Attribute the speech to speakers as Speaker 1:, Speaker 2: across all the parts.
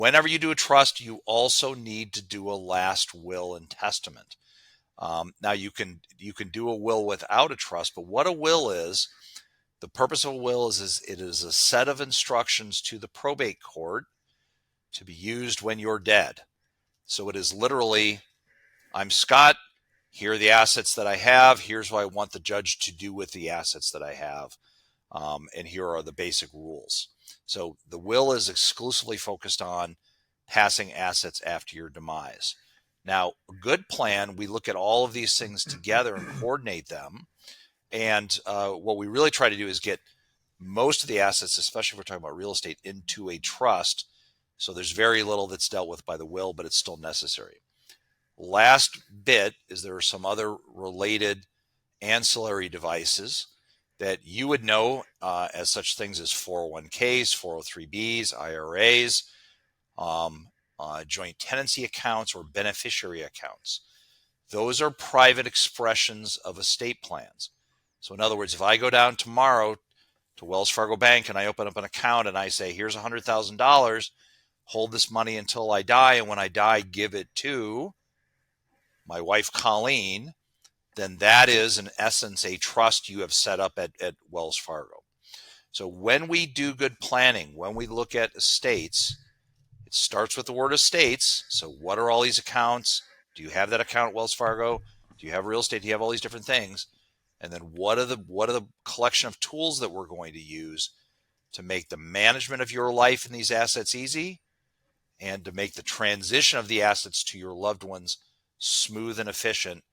Speaker 1: Whenever you do a trust, you also need to do a last will and testament. Now you can do a will without a trust, but what a will is, the purpose of a will is it is a set of instructions to the probate court to be used when you're dead. So it is literally, I'm Scott, here are the assets that I have, here's what I want the judge to do with the assets that I have, and here are the basic rules. So the will is exclusively focused on passing assets after your demise. Now, a good plan, we look at all of these things together and coordinate them. And what we really try to do is get most of the assets, especially if we're talking about real estate, into a trust. So there's very little that's dealt with by the will, but it's still necessary. Last bit is there are some other related ancillary devices that you would know as such things as 401ks, 403bs, IRAs, joint tenancy accounts, or beneficiary accounts. Those are private expressions of estate plans. So in other words, if I go down tomorrow to Wells Fargo Bank and I open up an account and I say, here's $100,000, hold this money until I die, and when I die, give it to my wife, Colleen, then that is, in essence, a trust you have set up at Wells Fargo. So when we do good planning, when we look at estates, it starts with the word estates. So what are all these accounts? Do you have that account at Wells Fargo? Do you have real estate? Do you have all these different things? And then what are the collection of tools that we're going to use to make the management of your life and these assets easy, and to make the transition of the assets to your loved ones smooth and efficient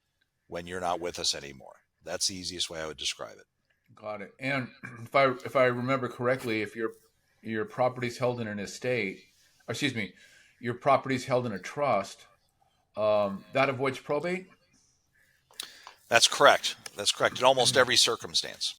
Speaker 1: when you're not with us anymore? That's the easiest way I would describe it.
Speaker 2: Got it. And if I remember correctly, if your property's held in an estate, or excuse me, your property's held in a trust, that avoids probate.
Speaker 1: That's correct. That's correct. In almost every circumstance.